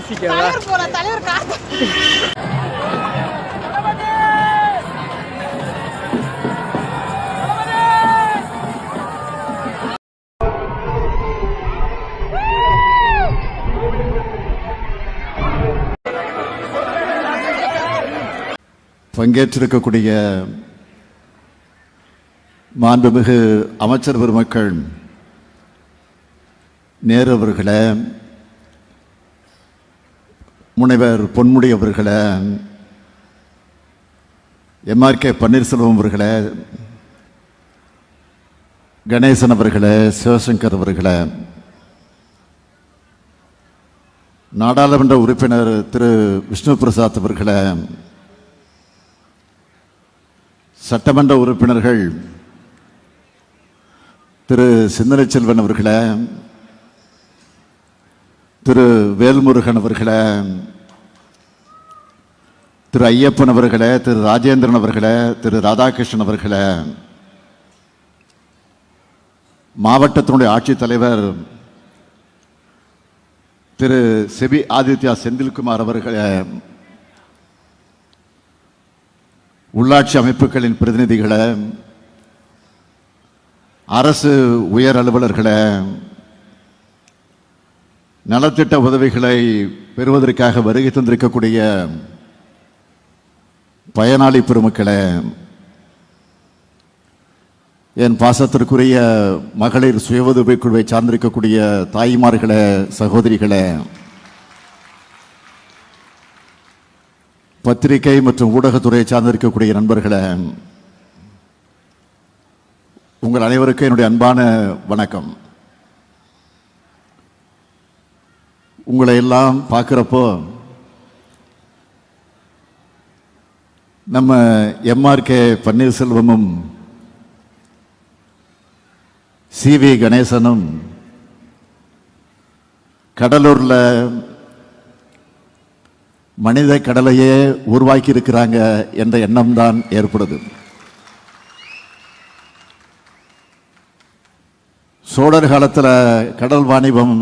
பங்கேற்றிருக்கக்கூடிய மாண்புமிகு அமைச்சர் பெருமக்கள், நேரு அவர்களே, முனைவர் பொன்முடி அவர்களே, MRK பன்னீர்செல்வம் அவர்களே, கணேசன் அவர்களே, சிவசங்கர் அவர்களே, நாடாளுமன்ற உறுப்பினர் திரு விஷ்ணு பிரசாத் அவர்களே, சட்டமன்ற உறுப்பினர்கள் திரு சிந்தனை செல்வன் அவர்களே, திரு வேல்முருகன் அவர்களே, திரு ஐயப்பன் அவர்களே, திரு ராஜேந்திரன் அவர்களே, திரு ராதாகிருஷ்ணன் அவர்களே, மாவட்டத்தினுடைய ஆட்சித்தலைவர் திரு செபி ஆதித்யா செந்தில்குமார் அவர்களே, உள்ளாட்சி அமைப்புகளின் பிரதிநிதிகளே, அரசு உயர் அலுவலர்களே, நலத்திட்ட உதவிகளை பெறுவதற்காக வருகை தந்திருக்கக்கூடிய பயனாளி பெருமக்களே, என் பாசத்திற்குரிய மகளிர் சுய உதவிக் குழுவை சார்ந்திருக்கக்கூடிய தாய்மார்களே, சகோதரிகளே, பத்திரிகை மற்றும் ஊடகத்துறையை சார்ந்திருக்கக்கூடிய நண்பர்களே, உங்கள் அனைவருக்கும் என்னுடைய அன்பான வணக்கம். உங்களை எல்லாம் பார்க்குறப்போ நம்ம MRK பன்னீர்செல்வமும் CV கணேசனும் கடலூர்ல மனித கடலையே உருவாக்கி இருக்கிறாங்க என்ற எண்ணம் தான் ஏற்படுது. சோழர் காலத்தில் கடல் வாணிபம்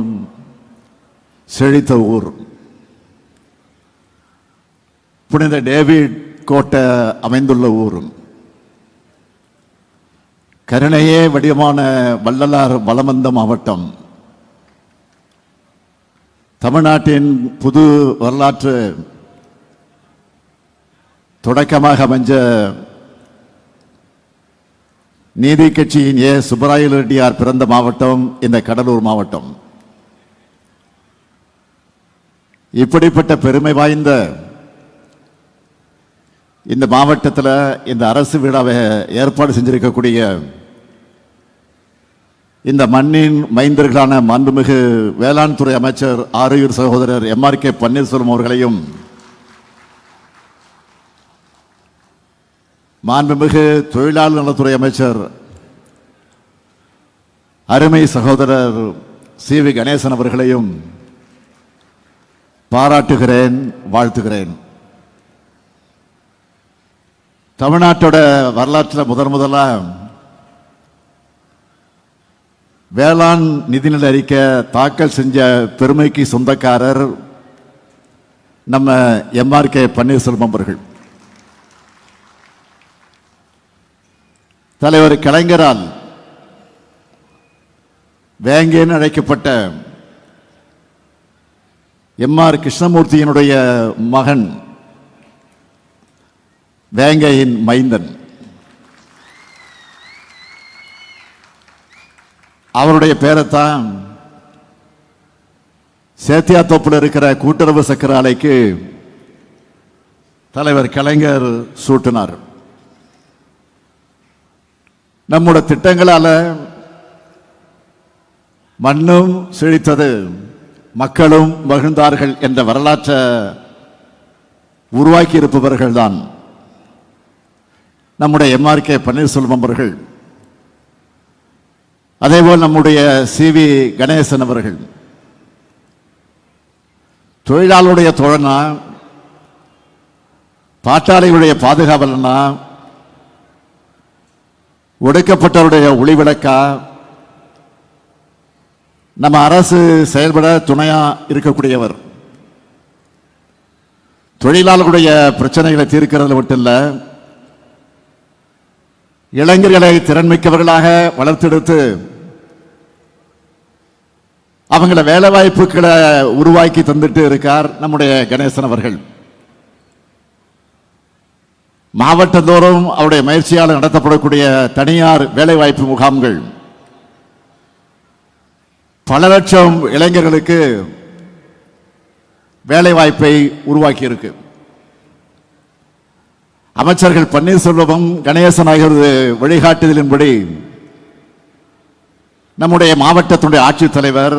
செழித்த ஊர். புனித டேவிட் கோட்டை அமைந்துள்ள ஊர். கருணையே வடிவமான வள்ளலார் வலம் வந்த மாவட்டம். தமிழ்நாட்டின் புது வரலாற்று தொடக்கமாக அமைஞ்ச நீதி கட்சியின் சுப்பராயலு ரெட்டியார் பிறந்த மாவட்டம் இந்த கடலூர் மாவட்டம். இப்படிப்பட்ட பெருமை வாய்ந்த இந்த மாவட்டத்தில் இந்த அரசு விழாவை ஏற்பாடு செஞ்சிருக்கக்கூடிய இந்த மண்ணின் மைந்தர்களான மாண்புமிகு வேளாண் துறை அமைச்சர் ஆரையூர் சகோதரர் MRK பன்னீர்செல்வம் அவர்களையும், மாண்புமிகு தொழிலாளர் நலத்துறை அமைச்சர் அருமை சகோதரர் CV கணேசன் அவர்களையும் பாராட்டுகிறேன், வாழ்த்துகிறேன். தமிழ்நாட்டோட வரலாற்றில் முதலாக வேளாண் நிதிநிலை அறிக்கை தாக்கல் செஞ்ச பெருமைக்கு சொந்தக்காரர் நம்ம MRK பன்னீர்செல்வம் அவர்கள். தலைவர் கலைஞரால் வேங்கேன்னு அழைக்கப்பட்ட MR கிருஷ்ணமூர்த்தியினுடைய மகன், வேங்கையின் மைந்தன். அவருடைய பேரைத்தான் சேத்தியாத்தோப்பில் இருக்கிற கூட்டுறவு சக்கர ஆலைக்கு தலைவர் கலைஞர் சூட்டினார். நம்முடைய திட்டங்களால மண்ணும் செழித்தது, மக்களும் மகிழ்ந்தார்கள் என்ற வரலாற்றை உருவாக்கி இருப்பவர்கள் தான் நம்முடைய MRK பன்னீர்செல்வம் அவர்கள். அதேபோல் நம்முடைய CV கணேசன் அவர்கள். தொழிலாளருடைய தோழனா, பாட்டாளிகளுடைய பாதுகாவலனா, ஒடுக்கப்பட்டவருடைய ஒளிவிளக்கா, நம்ம அரசு செயல்பட துணையா இருக்கக்கூடியவர். தொழிலாளர்களுடைய பிரச்சனைகளை தீர்க்கிறது மட்டும் இல்ல, இளைஞர்களை திறன்மிக்கவர்களாக வளர்த்தெடுத்து அவங்கள வேலை வாய்ப்புகளை உருவாக்கி தந்துட்டு இருக்கார் நம்முடைய கணேசன் அவர்கள். மாவட்டந்தோறும் அவருடைய முயற்சியால் நடத்தப்படக்கூடிய தனியார் வேலைவாய்ப்பு முகாம்கள் பல லட்சம் இளைஞர்களுக்கு வேலைவாய்ப்பை உருவாக்கி இருக்கு. அமைச்சர்கள் பன்னீர்செல்வமும் கணேசன் ஆகியோரது வழிகாட்டுதலின்படி நம்முடைய மாவட்டத்துடைய ஆட்சித்தலைவர்,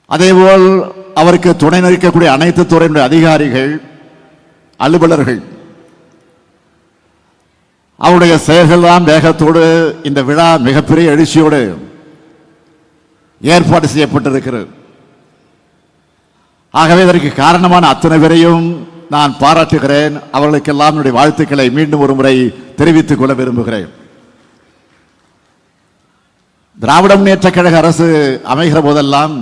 அதேபோல் அவருக்கு துணை நிற்கக்கூடிய அனைத்து துறையினுடைய அதிகாரிகள், அலுவலர்கள், அவருடைய செயல்கள் தான் வேகத்தோடு இந்த விழா மிகப்பெரிய எழுச்சியோடு ஏற்பாடு செய்யப்பட்டிருக்கிறது. ஆகவே இதற்கு காரணமான அத்தனை பேரையும் நான் பாராட்டுகிறேன். அவர்களுக்கெல்லாம் என்னுடைய வாழ்த்துக்களை மீண்டும் ஒரு முறை தெரிவித்துக் கொள்ள விரும்புகிறேன். திராவிட முன்னேற்ற கழக அரசு அமைகிற போதெல்லாம்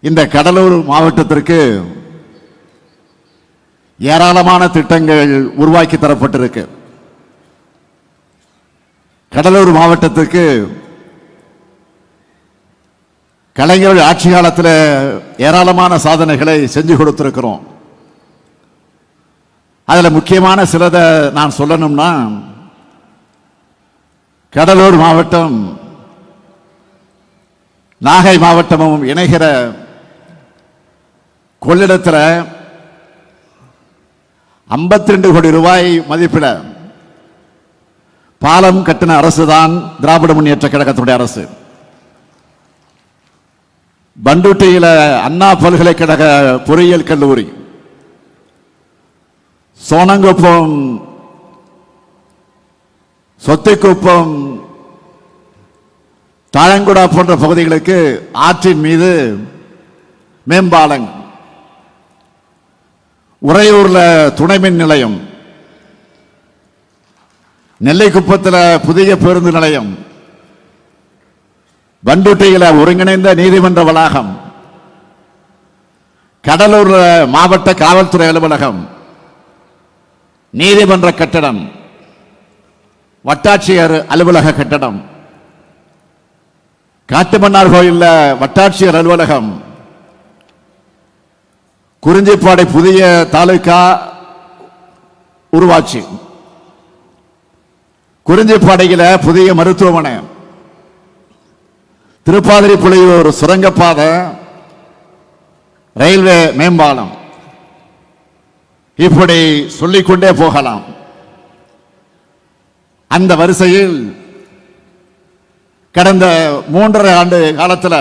இந்த கடலூர் மாவட்டத்திற்கு ஏராளமான திட்டங்கள் உருவாக்கி தரப்பட்டிருக்கு. கடலூர் மாவட்டத்திற்கு கலைஞர்கள் ஆட்சி காலத்தில் ஏராளமான சாதனைகளை செஞ்சு கொடுத்திருக்கிறோம். அதில் முக்கியமான சிலதை நான் சொல்லணும்னா, கடலூர் மாவட்டம் நாகை மாவட்டமும் இணைகிற கொள்ளிடத்தில் 52 கோடி ரூபாய் மதிப்பில் பாலம் கட்டின அரசு தான் திராவிட முன்னேற்ற கழகத்துடைய அரசு. பண்டுட்டியில அண்ணா பல்கலைக்கழக பொறியியல் கல்லூரி, சோனங்குப்பம், சொத்திக்குப்பம், தாழங்குடா போன்ற பகுதிகளுக்கு ஆற்றின் மீது மேம்பாலம், உறையூர்ல துணை மின் நிலையம், நெல்லைக்குப்பத்தில் புதிய பேருந்து நிலையம், பண்டுட்டியில ஒருங்கிணைந்த நீதிமன்ற வளாகம், கடலூர் மாவட்ட காவல்துறை அலுவலகம், நீதிமன்ற கட்டடம், வட்டாட்சியர் அலுவலக கட்டடம், காட்டுமன்னார் கோயில்ல வட்டாட்சியர் அலுவலகம், குறிஞ்சிப்பாடி புதிய தாலுகா உருவாச்சு, குறிஞ்சிப்பாடியில புதிய மருத்துவமனை, திருப்பாதிரி புலியூர் சுரங்கப்பாதை, ரயில்வே மேம்பாலம், இப்படி சொல்லிக்கொண்டே போகலாம். அந்த வரிசையில் கடந்த 3.5 ஆண்டு காலத்தில்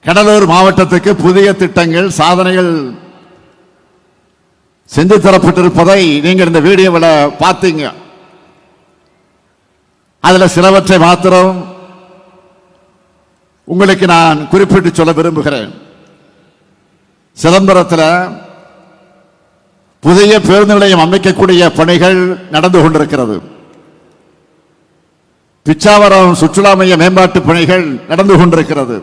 கடலூர் மாவட்டத்துக்கு புதிய திட்டங்கள், சாதனைகள் செஞ்சு தரப்பட்டிருப்பதை நீங்கள் இந்த வீடியோவில் பார்த்தீங்க. அதில் சிலவற்றை மாத்திரம் உங்களுக்கு நான் குறிப்பிட்டு சொல்ல விரும்புகிறேன். சிதம்பரத்தில் புதிய பேருந்து நிலையம் அமைக்கக்கூடிய பணிகள் நடந்து கொண்டிருக்கிறது. பிச்சாவரம் சுற்றுலா மைய மேம்பாட்டு பணிகள் நடந்து கொண்டிருக்கிறது.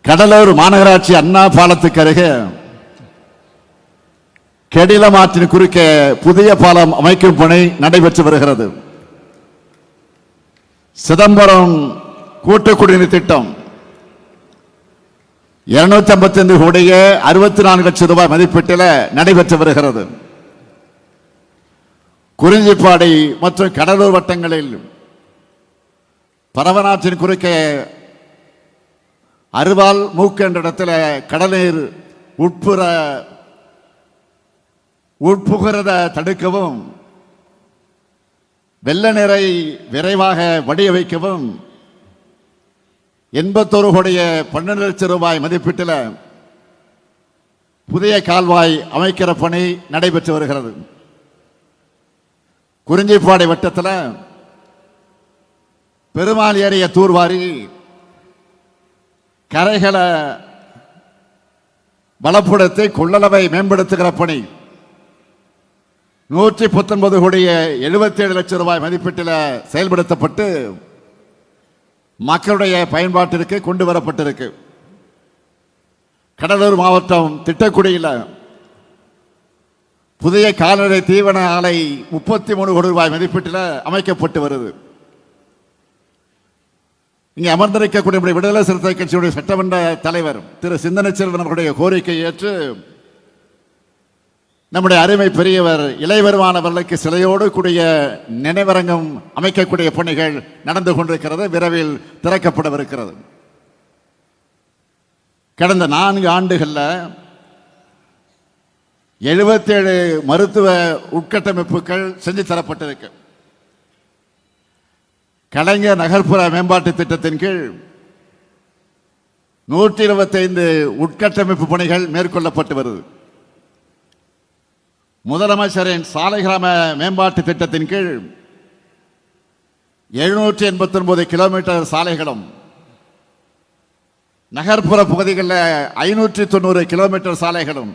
கடலூர் மாநகராட்சி அண்ணா பாலத்துக்கு அருகே கெடிலம் ஆற்றின் குறுக்கே புதிய பாலம் அமைக்கும் பணி நடைபெற்று வருகிறது. சிதம்பரம் கூட்டு குடிநீர் திட்டம் 255 கோடியே 64 லட்சம் ரூபாய் மதிப்பீட்டில் நடைபெற்று வருகிறது. குறிஞ்சிப்பாடி மற்றும் கடலூர் வட்டங்களில் பரவனாற்றின் குறுக்கே அருவால் மூக்கு என்ற இடத்துல கடல்நீர் உட்புகிறத தடுக்கவும், வெள்ள நீரை விரைவாக வடிய வைக்கவும் 81 கோடியே 12 லட்சம் ரூபாய் மதிப்பீட்டில் புதிய கால்வாய் அமைக்கிற பணி நடைபெற்று வருகிறது. குறிஞ்சிப்பாடி வட்டத்தில் பெருமாள் ஏரிய தூர்வாரி கரைகளை பலப்படுத்தி கொள்ளளவை மேம்படுத்துகிற பணி 119 கோடியே 77 லட்சம் ரூபாய் மதிப்பீட்டில் செயல்படுத்தப்பட்டு மக்களுடைய பயன்பாட்டிற்கு கொண்டு வரப்பட்டிருக்கு. கடலூர் மாவட்டம் திட்டக்குடியில் புதிய கால்நடை தீவன ஆலை 33 கோடி ரூபாய் மதிப்பீட்டில் அமைக்கப்பட்டு வருது. இங்கே அமர்ந்திருக்கக்கூடிய விடுதலை சிறுத்தை கட்சியுடைய சட்டமன்ற தலைவர் திரு சிந்தனை செல்வன் அவர்களுடைய கோரிக்கையை ஏற்று நம்முடைய அருமை பெரியவர் இளையவருமானவர்களுக்கு சிலையோடு கூடிய நினைவரங்கம் அமைக்கக்கூடிய பணிகள் நடந்து கொண்டிருக்கிறது. விரைவில் திறக்கப்படவிருக்கிறது. கடந்த 4 ஆண்டுகளில் 77 மருத்துவ உட்கட்டமைப்புகள் செஞ்சு தரப்பட்டிருக்கு. கலைஞர் நகர்ப்புற மேம்பாட்டு திட்டத்தின் கீழ் 125 உட்கட்டமைப்பு பணிகள் மேற்கொள்ளப்பட்டு வருது. முதலமைச்சரின் சாலை கிராம மேம்பாட்டு திட்டத்தின் கீழ் 789 கிலோமீட்டர் சாலைகளும், நகர்ப்புற பகுதிகளில் 590 கிலோமீட்டர் சாலைகளும்,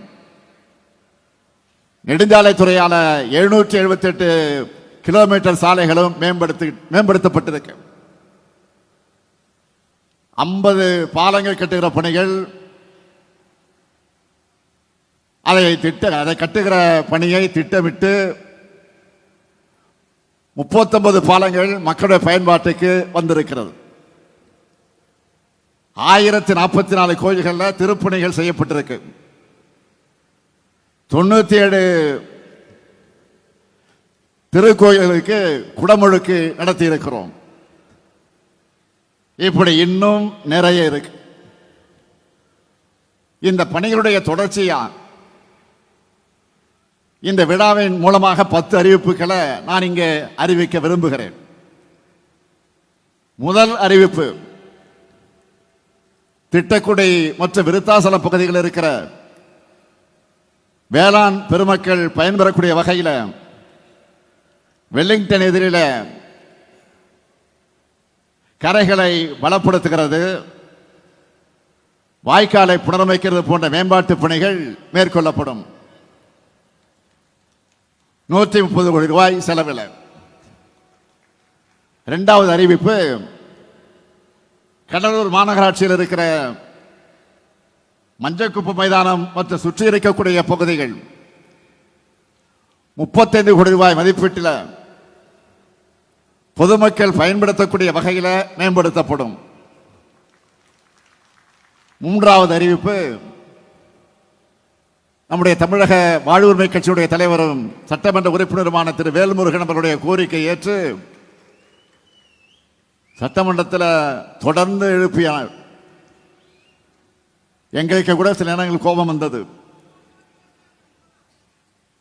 நெடுஞ்சாலைத்துறையால் 778 கிலோமீட்டர் சாலைகளும் மேம்படுத்தப்பட்டிருக்கு. 50 பாலங்கள் கட்டுகிற பணிகள், அதை கட்டுகிற பணியை திட்டமிட்டு 39 பாலங்கள் மக்களுடைய பயன்பாட்டுக்கு வந்திருக்கிறது. 1044 கோயில்களில் திருப்பணிகள் செய்யப்பட்டிருக்கு. 97 திருக்கோயில்களுக்கு குடமுழுக்கு நடத்தி இருக்கிறோம். இப்படி இன்னும் நிறைய இருக்கு. இந்த பணிகளுடைய தொடர்ச்சியா இந்த விழாவின் மூலமாக 10 அறிவிப்புகளை நான் இங்கே அறிவிக்க விரும்புகிறேன். முதல் அறிவிப்பு, திட்டக்குடி மற்றும் விருத்தாசலம் பகுதிகளில் இருக்கிற வேளாண் பெருமக்கள் பயன்பெறக்கூடிய வகையில் வெல்லிங்டன் எதிரில கரைகளை பலப்படுத்துகிறது, வாய்க்காலை புனரமைக்கிறது போன்ற மேம்பாட்டு பணிகள் மேற்கொள்ளப்படும். 130 கோடி ரூபாய் செலவில். இரண்டாவது அறிவிப்பு, கடலூர் மாநகராட்சியில் இருக்கிற மஞ்சக்குப்பு மைதானம் மற்றும் சுற்றி இருக்கக்கூடிய பகுதிகள் 35 கோடி ரூபாய் மதிப்பீட்டில் பொதுமக்கள் பயன்படுத்தக்கூடிய வகையில் மேம்படுத்தப்படும். மூன்றாவது அறிவிப்பு, நம்முடைய தமிழக வாழ்வுரிமை கட்சியுடைய தலைவரும் சட்டமன்ற உறுப்பினருமான திரு வேல்முருகன் அவருடைய கோரிக்கை ஏற்று சட்டமன்றத்தில் தொடர்ந்து எழுப்பினார். எங்களுக்கு கூட சில நேரங்கள் கோபம் வந்தது.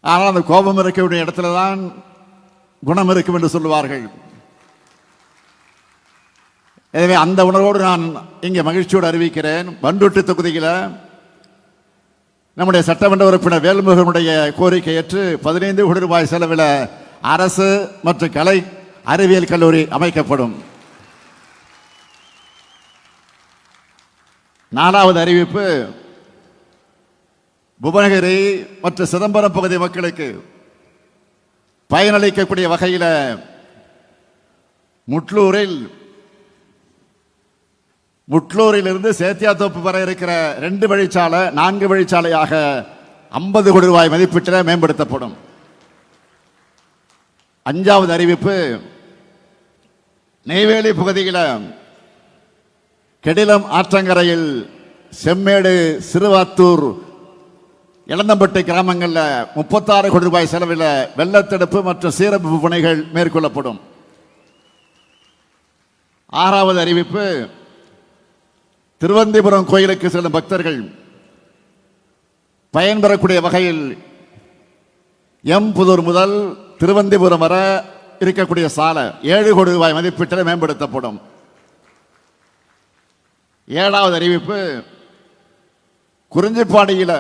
ஆனால் அந்த கோபம் இருக்கக்கூடிய இடத்துல தான் குணம் இருக்கும் என்று சொல்லுவார்கள். எனவே அந்த உணர்வோடு நான் இங்கே மகிழ்ச்சியோடு அறிவிக்கிறேன், பண்ருட்டி தொகுதியில் நம்முடைய சட்டமன்ற உறுப்பினர் வேல்முருகனுடைய கோரிக்கை ஏற்று 15 கோடி ரூபாய் செலவில் அரசு மற்றும் கலை அறிவியல் கல்லூரி அமைக்கப்படும். நாலாவது அறிவிப்பு, புவனகிரி மற்றும் சிதம்பரம் பகுதி மக்களுக்கு பயனளிக்கக்கூடிய வகையில் முட்லூரில் இருந்து சேத்தியாத்தோப்பு வரை இருக்கிற 2 வழிச்சாலை 4 வழிச்சாலையாக 50 கோடி ரூபாய் மதிப்பீட்டில் மேம்படுத்தப்படும். அஞ்சாவது அறிவிப்பு, நெய்வேலி பகுதியில் கெடிலம் ஆற்றங்கரையில் செம்மேடு, சிறுவாத்தூர், இளந்தம்பட்டி கிராமங்களில் 36 கோடி ரூபாய் செலவில் வெள்ளத்தடுப்பு மற்றும் சீரமைப்பு பணிகள் மேற்கொள்ளப்படும். ஆறாவது அறிவிப்பு, திருவந்திபுரம் கோயிலுக்கு செல்லும் பக்தர்கள் பயன்பெறக்கூடிய வகையில் எம்புதூர் முதல் திருவந்திபுரம் வரை இருக்கக்கூடிய சாலை 7 கோடி ரூபாய் மதிப்பீட்டில் மேம்படுத்தப்படும். ஏழாவது அறிவிப்பு, குறிஞ்சிப்பாடியில்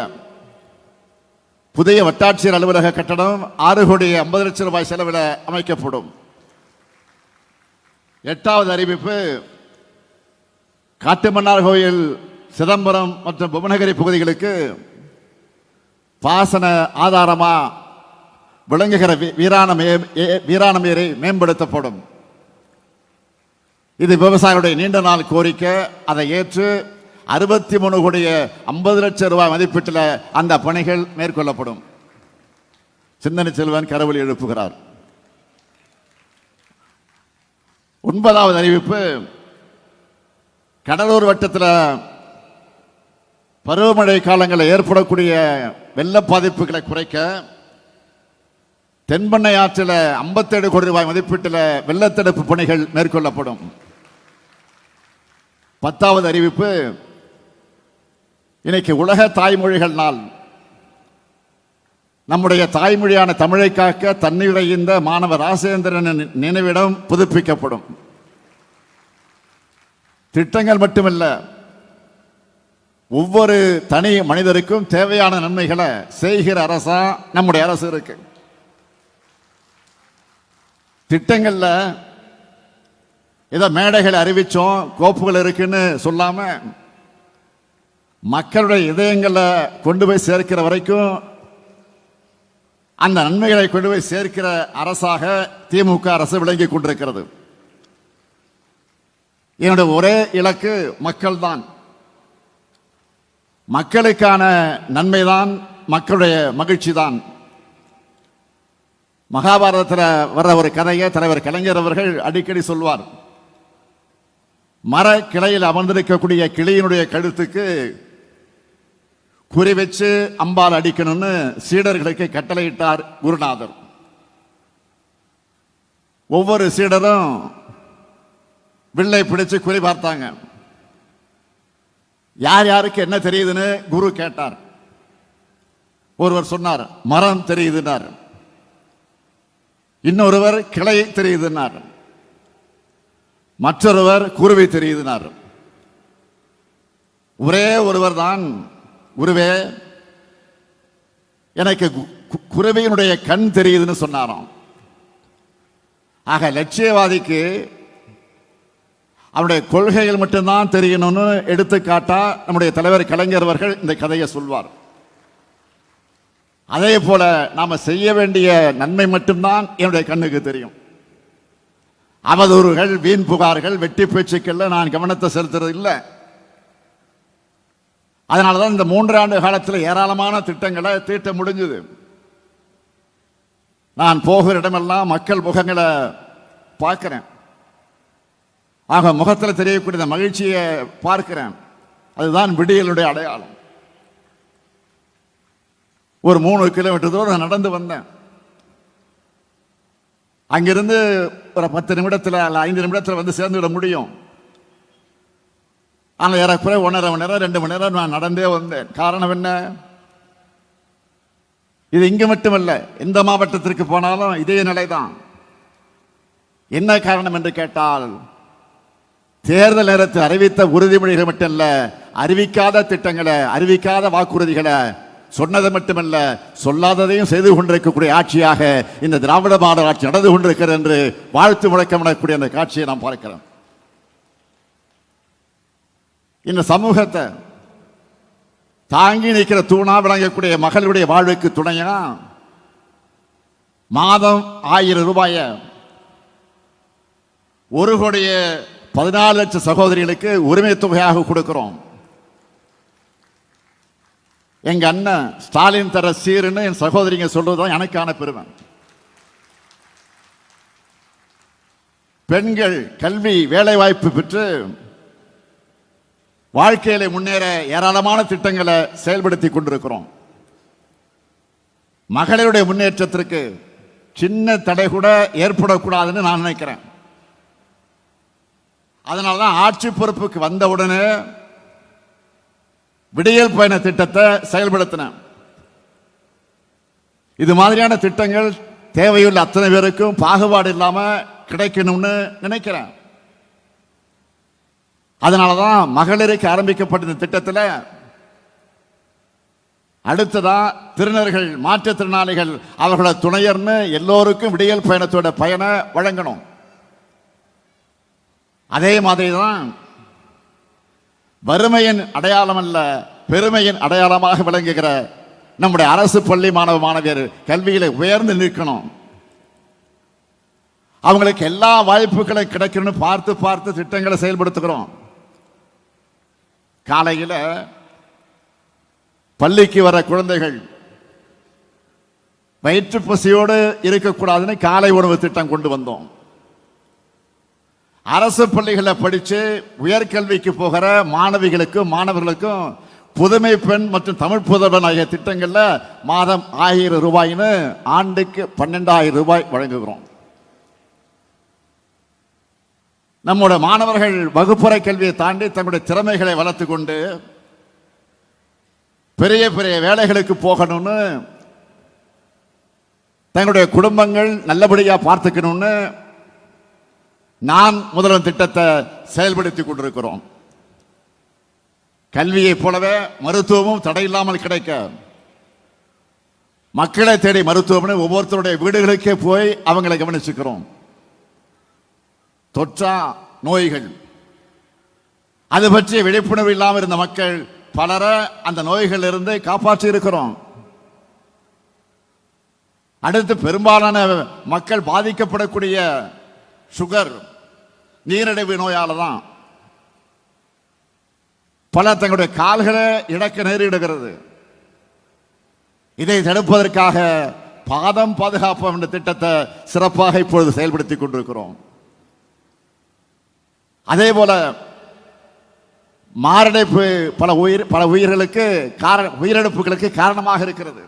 புதிய வட்டாட்சியர் அலுவலக கட்டடம் 6 கோடி 50 லட்சம் ரூபாய் செலவில் அமைக்கப்படும். எட்டாவது அறிவிப்பு, காட்டுமன்னார் கோயில், சிதம்பரம் மற்றும் புவனகிரி பகுதிகளுக்கு பாசன ஆதாரமா விளங்குகிற வீராணம் ஏரி மேம்படுத்தப்படும். இது விவசாயிகளுடைய நீண்ட நாள் கோரிக்கை. அதை ஏற்று 63 கோடியே 50 லட்சம் ரூபாய் மதிப்பீட்டில் அந்த பணிகள் மேற்கொள்ளப்படும். சிந்தனை செல்வன் கரவொலி எழுப்புகிறார். 9வது அறிவிப்பு, கடலூர் வட்டத்தில் பருவமழை காலங்களில் ஏற்படக்கூடிய வெள்ள பாதிப்புகளை குறைக்க தென்பெண்ணை ஆற்றில் 57 கோடி ரூபாய் மதிப்பீட்டில் வெள்ளத்தடுப்பு பணிகள் மேற்கொள்ளப்படும். 10வது அறிவிப்பு, இன்னைக்கு உலக தாய்மொழிகள் நாள். நம்முடைய தாய்மொழியான தமிழை காக்க தன்னிறைந்த மாணவர் ராசேந்திரன் நினைவிடம் புதுப்பிக்கப்படும். திட்டங்கள் மட்டுமல்ல, ஒவ்வொரு தனி மனிதருக்கும் தேவையான நன்மைகளை செய்கிற அரசா நம்முடைய அரசு இருக்கு. திட்டங்கள்ல ஏதோ மேடைகள் அறிவிச்சோம், கோப்புகள் இருக்குன்னு சொல்லாம மக்களுடைய இதயங்களை கொண்டு போய் சேர்க்கிற வரைக்கும் அந்த நன்மைகளை கொண்டு போய் சேர்க்கிற அரசாக திமுக அரசு விளங்கி கொண்டிருக்கிறது. என்னுடைய ஒரே இலக்கு மக்கள் தான். மக்களுக்கான நன்மைதான், மக்களுடைய மகிழ்ச்சி தான். மகாபாரதத்தில் வர்ற ஒரு கதையை தலைவர் கலைஞர் அவர்கள் அடிக்கடி சொல்வார். மர கிளையில் அமர்ந்திருக்கக்கூடிய கிளியினுடைய கழுத்துக்கு குறி வச்சு அம்பால் அடிக்கணும்னு சீடர்களுக்கு கட்டளையிட்டார் குருநாதர். ஒவ்வொரு சீடரும் வில்லை பிடிச்சு குறி பார்த்தாங்க. யார் யாருக்கு என்ன தெரியுதுன்னு குரு கேட்டார். ஒருவர் சொன்னார் மரம் தெரியுதுன்னார், இன்னொருவர் கிளை தெரியுதுன்னார், மற்றொருவர் குருவி தெரியுதுன்னார். ஒரே ஒருவர் தான், குருவே எனக்கு குருவியினுடைய கண் தெரியுதுன்னு சொன்னாராம். ஆக லட்சியவாதிக்கு அவருடைய கொள்கைகள் மட்டும்தான் தெரியணும்னு எடுத்துக்காட்டா நம்முடைய தலைவர் கலைஞர் அவர்கள் இந்த கதையை சொல்வார். அதே போல நாம செய்ய வேண்டிய நன்மை மட்டும்தான் என்னுடைய கண்ணுக்கு தெரியும். அவதூறுகள், வீண் புகார்கள், வெட்டி பேச்சுக்கள்ல நான் கவனத்தை செலுத்துறது இல்லை. அதனாலதான் இந்த 3 ஆண்டு காலத்தில் ஏராளமான திட்டங்களை தீட்ட முடிஞ்சது. நான் போகிற இடமெல்லாம் மக்கள் முகங்களை பார்க்கிறேன். ஆக முகத்தில் தெரியக்கூடிய மகிழ்ச்சியை பார்க்கிறேன். அதுதான் விடியலுடைய அடையாளம். ஒரு 3 கிலோமீட்டர் தூரம் நடந்து வந்தேன். அங்கிருந்து ஒரு 10 நிமிடத்தில் 5 நிமிடத்தில் வந்து சேர்ந்து விட முடியும். ஆனால் ஏறக்குறைய 1.5 மணி நேரம் 2 மணி நேரம் நான் நடந்தே வந்தேன். காரணம் என்ன? இது இங்கு மட்டுமல்ல, எந்த மாவட்டத்திற்கு போனாலும் இதே நிலைதான். என்ன காரணம் என்று கேட்டால், தேர்தல் நேரத்தில் அறிவித்த உறுதிமொழிகள் மட்டுமல்ல, அறிவிக்காத திட்டங்களை, அறிவிக்காத வாக்குறுதிகளை சொன்னது மட்டுமல்ல, சொல்லாததையும் செய்து கொண்டிருக்கக்கூடிய ஆட்சியாக இந்த திராவிட மாடல் ஆட்சி நடந்து கொண்டிருக்கிறது என்று வாழ்த்து முழக்கமிடக்கூடிய அந்த காட்சியை நாம் பார்க்கிறோம். இந்த சமூகத்தை தாங்கி நிற்கிற தூணா விளங்கக்கூடிய மகளுடைய வாழ்வுக்கு துணையா மாதம் 1000 ரூபாய 1 கோடியே 14 லட்சம் சகோதரிகளுக்கு உரிமை தொகையாக கொடுக்கிறோம். எங்க அண்ணன் ஸ்டாலின் தர சீருன்னு என் சகோதரிங்க சொல்றதுதான் எனக்கான பெருமை. பெண்கள் கல்வி வேலை வாய்ப்பு பெற்று வாழ்க்கையில முன்னேற ஏராளமான திட்டங்களை செயல்படுத்தி கொண்டிருக்கிறோம். மகளிருடைய முன்னேற்றத்திற்கு சின்ன தடை கூட ஏற்படக்கூடாதுன்னு நான் நினைக்கிறேன். அதனால்தான் ஆட்சி பொறுப்புக்கு வந்தவுடனே விடியல் பயண திட்டத்தை செயல்படுத்தினேன். இது மாதிரியான திட்டங்கள் தேவையுள்ள அத்தனை பேருக்கும் பாகுபாடு இல்லாம கிடைக்கணும்னு நினைக்கிறேன். அதனாலதான் மகளிருக்கு ஆரம்பிக்கப்பட்ட இந்த திட்டத்தில் அடுத்ததா திருநர்கள், மாற்றுத்திறனாளிகள், அவர்களோட துணையர்னு எல்லோருக்கும் விடியல் பயணத்தோட பயனை வழங்கணும். அதே மாதிரிதான் வறுமையின் அடையாளம் அல்ல, பெருமையின் அடையாளமாக விளங்குகிற நம்முடைய அரசு பள்ளி மாணவ மாணவியர் கல்வியில உயர்ந்து நிற்கணும். அவங்களுக்கு எல்லா வாய்ப்புகளும் கிடைக்கணும்னு பார்த்து பார்த்து திட்டங்களை செயல்படுத்துகிறோம். காலையில் பள்ளிக்கு வர குழந்தைகள் வயிற்று பசியோடு இருக்கக்கூடாதுன்னு காலை உணவு திட்டம் கொண்டு வந்தோம். அரசு பள்ளிகளில் படித்து உயர்கல்விக்கு போகிற மாணவிகளுக்கும் மாணவர்களுக்கும் புதுமை பெண் மற்றும் தமிழ் புதல்வன் ஆகிய திட்டங்களில் மாதம் 1000 ரூபாய்னு ஆண்டுக்கு 12,000 ரூபாய் வழங்குகிறோம். நம்முடைய மாணவர்கள் வகுப்பறை கல்வியை தாண்டி தங்களுடைய திறமைகளை வளர்த்து கொண்டு பெரிய பெரிய வேலைகளுக்கு போகணும்னு, தங்களுடைய குடும்பங்கள் நல்லபடியாக பார்த்துக்கணும்னு நான் முதல்வன் திட்டத்தை செயல்படுத்தி கொண்டிருக்கிறோம். கல்வியை போலவே மருத்துவமும் தடையில்லாமல் கிடைக்க மக்களை தேடி மருத்துவம்னு ஒவ்வொருத்தருடைய வீடுகளுக்கே போய் அவங்களை கவனிச்சுக்கிறோம். தொற்றா நோய்கள் அது பற்றிய விழிப்புணர்வு இல்லாமல் இருந்த மக்கள் பலரை அந்த நோய்கள் இருந்து காப்பாற்றி இருக்கிறோம். அடுத்து பெரும்பாலான மக்கள் பாதிக்கப்படக்கூடிய சுகர், நீரிழிவு நோயால தான் பல தங்களுடைய கால்களை இழக்க நேரிடுகிறது. இதை தடுப்பதற்காக பாதம் பாதுகாப்பு என்ற திட்டத்தை சிறப்பாக இப்பொழுது செயல்படுத்திக் கொண்டிருக்கிறோம். அதே போல மாரடைப்பு பல உயிரிழப்புகளுக்கு காரணமாக இருக்கிறது.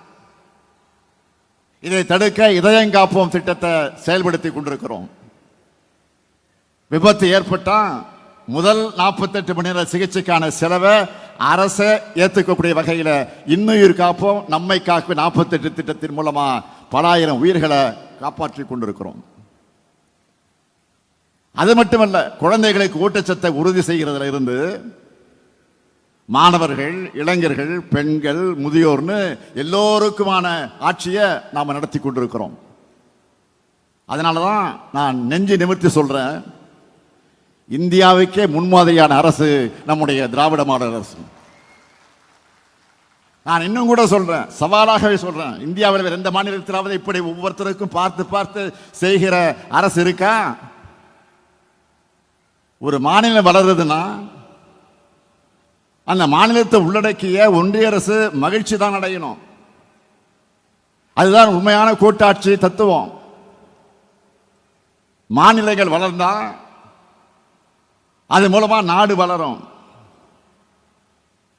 இதை தடுக்க இதயம் காப்போம் திட்டத்தை செயல்படுத்தி கொண்டிருக்கிறோம். விபத்து ஏற்பட்டால் முதல் 48 மணி நேர சிகிச்சைக்கான செலவை அரசு ஏற்றுக்கக்கூடிய வகையில் இன்னுயிர் காப்போம் நம்மை காக்கும் 48 திட்டத்தின் மூலமா பல ஆயிரம் உயிர்களை காப்பாற்றி கொண்டிருக்கிறோம். அது மட்டுமல்ல, குழந்தைகளுக்கு ஊட்டச்சத்தை உறுதி செய்கிறதுல இருந்து மாணவர்கள், இளைஞர்கள், பெண்கள், முதியோர்னு எல்லோருக்குமான ஆட்சியை நாம் நடத்தி கொண்டிருக்கிறோம். அதனால தான் நான் நெஞ்சு நிமிர்த்தி சொல்றேன், இந்தியாவுக்கே முன்மாதிரியான அரசு நம்முடைய திராவிட மாடல் அரசு. நான் இன்னும் கூட சொல்றேன், சவாலாகவே சொல்றேன், இந்தியாவில் வேறு எந்த மாநிலத்திலாவது இப்படி ஒவ்வொருத்தருக்கும் பார்த்து பார்த்து செய்கிற அரசு இருக்கா? ஒரு மாநிலம் வளருதுன்னா அந்த மாநிலத்தை உள்ளடக்கிய ஒன்றிய அரசு மகிழ்ச்சி தான் அடையணும். அதுதான் உண்மையான கூட்டாட்சி தத்துவம். மாநிலங்கள் வளர்ந்தா அது மூலமா நாடு வளரும்.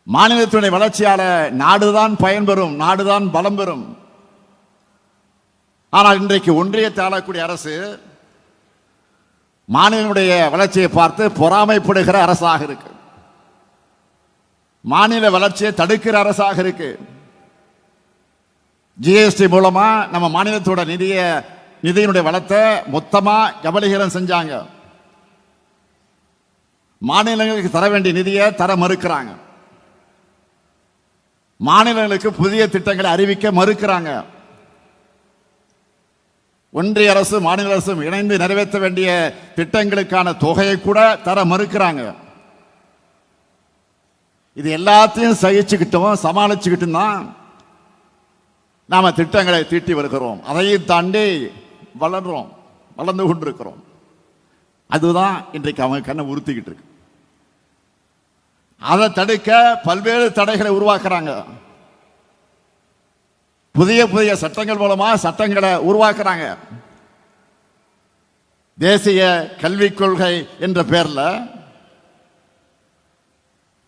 மாநிலத்தினுடைய வளர்ச்சியால நாடுதான் பயன்பெறும், நாடுதான் பலம் பெறும். ஆனால் இன்றைக்கு ஒன்றியத்தை ஆளக்கூடிய அரசு மாநிலனுடைய வளர்ச்சியை பார்த்து பொறாமைப்படுகிற அரசாக இருக்கு. மாநில வளர்ச்சியை தடுக்கிற அரசாக இருக்கு. ஜிஎஸ்டி மூலமா நம்ம மாநிலத்தோட நிதியினுடைய வளத்தை மொத்தமா கபலீகரம் செஞ்சாங்க. மாநிலங்களுக்கு தர வேண்டிய நிதியை தர மறுக்கிறாங்க. மாநிலங்களுக்கு புதிய திட்டங்களை அறிவிக்க மறுக்கிறாங்க. ஒன்றிய அரசு மாநில அரசும் இணைந்து நிறைவேற்ற வேண்டிய திட்டங்களுக்கான தொகையை கூட தர மறுக்கிறாங்க. இது எல்லாத்தையும் சகிச்சுக்கிட்டோம், சமாளிச்சுக்கிட்டும் தான் நாம திட்டங்களை தீட்டி வருகிறோம். அதையும் தாண்டி வளர்ந்து கொண்டிருக்கிறோம். அதுதான் இன்றைக்கு அவங்க கண்ணை உறுத்திக்கிட்டு இருக்கு. அதை தடுக்க பல்வேறு தடைகளை உருவாக்குறாங்க. புதிய புதிய சட்டங்கள் மூலமா சட்டங்களை உருவாக்குறாங்க. தேசிய கல்விக் கொள்கை என்ற பெயர்ல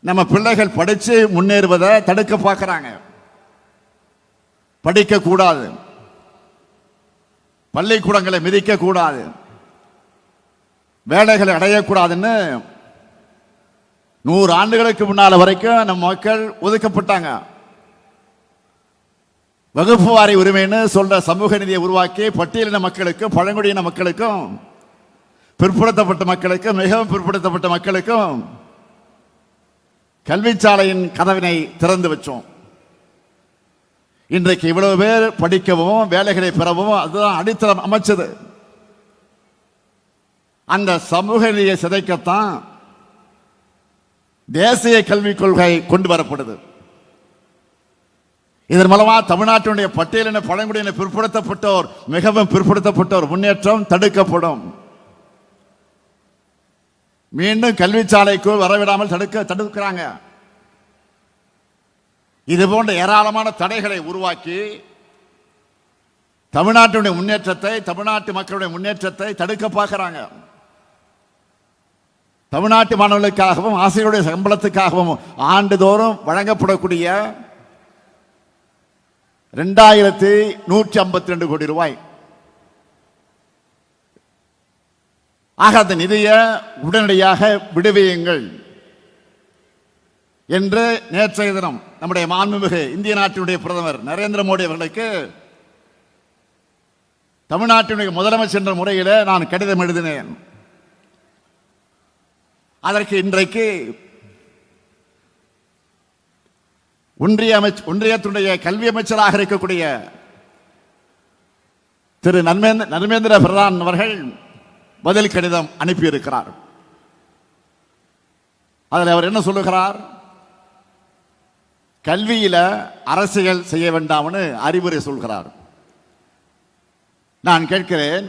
நம்ம பிள்ளைகள் படிச்சு முன்னேறுவதை தடுக்க பார்க்கிறாங்க. படிக்க கூடாது, பள்ளிக்கூடங்களை மிதிக்க கூடாது, வேலைகளை அடையக்கூடாதுன்னு 100 ஆண்டுகளுக்கு முன்னால வரைக்கும் நம்ம மக்கள் ஒதுக்கப்பட்டாங்க. வகுப்பு வாரி உரிமைன்னு சொல்ற சமூக நீதியை உருவாக்கி பட்டியலின மக்களுக்கும் பழங்குடியின மக்களுக்கும் பிற்படுத்தப்பட்ட மக்களுக்கும் மிகவும் பிற்படுத்தப்பட்ட மக்களுக்கும் கல்விச்சாலையின் கதவினை திறந்து வச்சோம். இன்றைக்கு இவ்வளவு பேர் படிக்கவும் வேலைகளை பெறவும் அதுதான் அடித்தளம் அமைச்சது. அந்த சமூக நீதியை சிதைக்கத்தான் தேசிய கல்விக் கொள்கை கொண்டு வரப்படுது. இதன் மூலமா தமிழ்நாட்டினுடைய பட்டியலின பழங்குடியின பிற்படுத்தப்பட்டோர் மிகவும் பிற்படுத்தப்பட்டோர் முன்னேற்றம் தடுக்கப்படும். மீண்டும் கல்விச்சாலைக்கு வரவிடாமல் தடுக்கிறாங்க. இது போன்ற ஏராளமான தடைகளை உருவாக்கி தமிழ்நாட்டினுடைய முன்னேற்றத்தை, தமிழ்நாட்டு மக்களுடைய முன்னேற்றத்தை தடுக்க பார்க்கிறாங்க. தமிழ்நாட்டு மாணவர்களுக்காகவும் ஆசிரியருடைய சம்பளத்துக்காகவும் ஆண்டுதோறும் வழங்கப்படக்கூடிய 2152 கோடி ரூபாய் ஆக அந்த நிதியை உடனடியாக விடுவியுங்கள் என்று நேற்றைய தினம் நம்முடைய மாண்புமிகு இந்திய நாட்டினுடைய பிரதமர் நரேந்திர மோடி அவர்களுக்கு தமிழ்நாட்டினுடைய முதலமைச்சர் என்ற முறையில் நான் கடிதம் எழுதினேன். அதற்கு இன்றைக்கு ஒன்றியத்துடைய கல்வி அமைச்சராக இருக்கக்கூடிய திரு நர்மேந்திர பிரதான் அவர்கள் பதில் கடிதம் அனுப்பியிருக்கிறார். அதில் அவர் என்ன சொல்லுகிறார்? கல்வியில அரசியல் செய்ய வேண்டாம்னு அறிவுரை சொல்கிறார். நான் கேட்கிறேன்,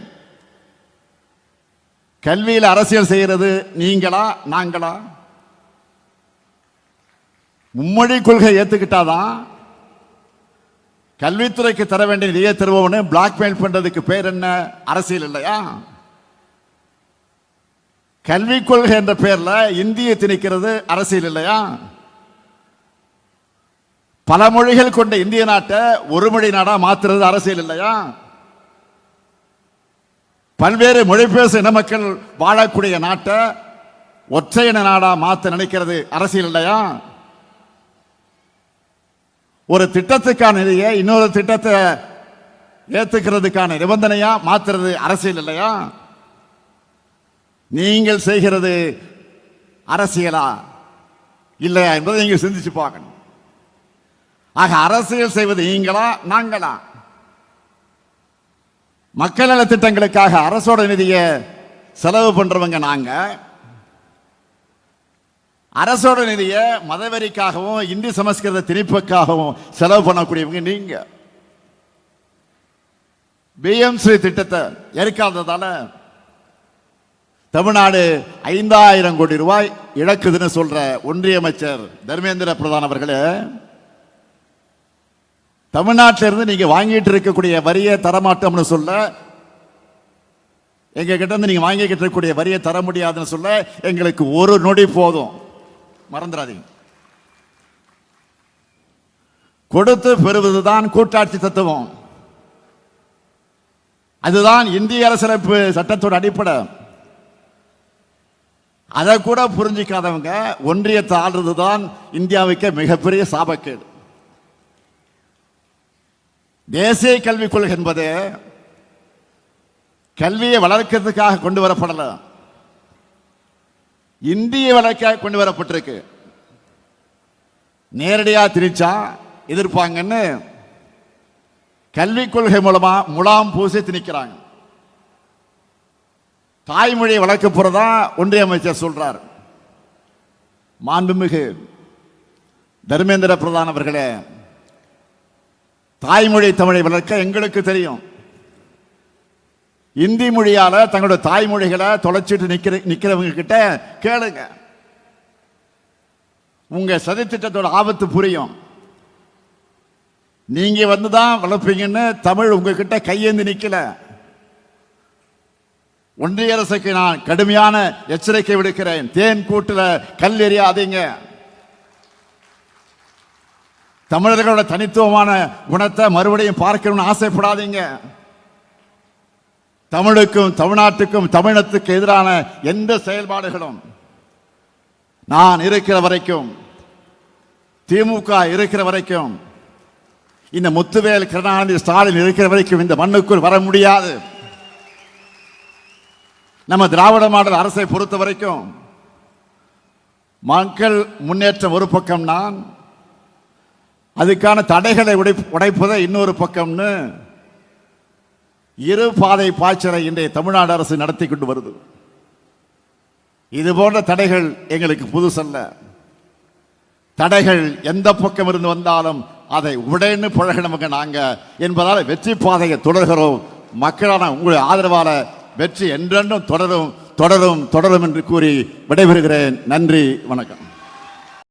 கல்வியில் அரசியல் செய்கிறது நீங்களா நாங்களா? மும்மொழி கொள்கை ஏத்துக்கிட்டாதான் கல்வித்துறைக்கு தர வேண்டிய நிதியை தருவோம்னு பிளாக்மெயில் பண்றதுக்கு பேர் என்ன? அரசியல் இல்லையா? கல்விக் கொள்கை என்ற பெயர்ல இந்தியை திணிக்கிறது அரசியல் இல்லையா? பல மொழிகள் கொண்ட இந்திய நாட்டை ஒரு மொழி நாடா மாத்துறது அரசியல் இல்லையா? பல்வேறு மொழி பேச இன மக்கள் வாழக்கூடிய நாட்டை ஒற்றை இன நாடா மாத்த நினைக்கிறது அரசியல் இல்லையா? ஒரு திட்டத்துக்கான நிதியை இன்னொரு திட்டத்தை ஏத்துக்கிறதுக்கான நிபந்தனையா மாத்துறது அரசியல் இல்லையா? நீங்கள் செய்கிறது அரசியலா இல்லையா என்பதை நீங்கள் சிந்திச்சு பார்க்கணும். ஆக அரசியல் செய்வது நீங்களா நாங்களா? மக்கள் நல திட்டங்களுக்காக அரசோட நிதியை செலவு பண்றவங்க நாங்க, அரசோட நிதியை மதவெறிக்காகவும் இந்தி சமஸ்கிருத திணிப்புக்காகவும் செலவு பண்ணக்கூடியவங்க நீங்க. பிஎம்சி திட்டத்தை ஏற்காததால தமிழ்நாடு 5000 கோடி ரூபாய் இழக்குதுன்னு சொல்ற ஒன்றிய அமைச்சர் தர்மேந்திர பிரதான் அவர்களே, தமிழ்நாட்டிலிருந்து நீங்க வாங்கிட்டு இருக்கக்கூடிய வரியை தரமாட்டோம்னு சொல்ல, எங்க கிட்ட இருந்து நீங்க வாங்கிக்கிட்டு இருக்கக்கூடிய வரியை தர முடியாதுன்னு சொல்ல எங்களுக்கு ஒரு நொடி போதும். மறந்துடாதீங்க. கொடுத்து பெறுவதுதான் கூட்டாட்சி தத்துவம். அதுதான் இந்திய அரசியலமைப்பு சட்டத்தோட அடிப்படை. அதை கூட புரிஞ்சிக்காதவங்க ஒன்றியத்தை ஆள்றதுதான் இந்தியாவுக்கு மிகப்பெரிய சாபக்கேடு. தேசிய கல்விக் கொள்கை என்பது கல்வியை வளர்க்கிறதுக்காக கொண்டு வரப்படல, இந்திய வளர்க்க கொண்டு வரப்பட்டிருக்கு. நேரடியா திணிச்சா எதிர்ப்பாங்கன்னு கல்விக் கொள்கை மூலமா முலாம் பூசி திணிக்கிறாங்க. தாய்மொழியை வளர்க்க போறதா ஒன்றிய அமைச்சர் சொல்றார். மாண்புமிகு தர்மேந்திர பிரதான் அவர்களே, தாய்மொழி தமிழை வளர்க்க எங்களுக்கு தெரியும். இந்தி மொழியால தங்களுடைய தாய்மொழிகளை தொலைச்சிட்டு நிக்கிறவங்க கிட்ட கேளுங்க. உங்க சதித்திட்டத்தோட ஆபத்து புரியும். நீங்க வந்துதான் வளர்ப்பீங்கன்னு தமிழ் உங்ககிட்ட கையேந்து நிக்கல. ஒன்றிய அரசுக்கு நான் கடுமையான எச்சரிக்கை விடுக்கிறேன். தேன் கூட்டுல கல் எறியாதீங்க. தமிழர்களோட தனித்துவமான குணத்தை மறுபடியும் பார்க்கணும்னு ஆசைப்படாதீங்க. தமிழுக்கும் தமிழ்நாட்டுக்கும் தமிழத்துக்கு எதிரான எந்த செயல்பாடுகளும் நான் இருக்கிற வரைக்கும், திமுக இருக்கிற வரைக்கும், இந்த முத்துவேல் கருணாநிதி ஸ்டாலின் இருக்கிற வரைக்கும் இந்த மண்ணுக்குள் வர முடியாது. நம்ம திராவிட மாடல் அரசை பொறுத்த வரைக்கும் மக்கள் முன்னேற்றம் ஒரு பக்கம், நான் அதுக்கான தடைகளை உடைப்பதை இன்னொரு பக்கம்னு இரு பாதை பாய்ச்சலை இன்றைய தமிழ்நாடு அரசு நடத்தி கொண்டு வருது. இது போன்ற தடைகள் எங்களுக்கு புதுசல்ல. தடைகள் எந்த பக்கம் இருந்து வந்தாலும் அதை உடனே பழகினவங்க நாங்க என்பதால் வெற்றி பாதையை தொடர்கிறோம். மக்களான உங்களுடைய ஆதரவால வெற்றி என்றென்றும் தொடரும் தொடரும் தொடரும் என்று கூறி விடைபெறுகிறேன். நன்றி, வணக்கம்.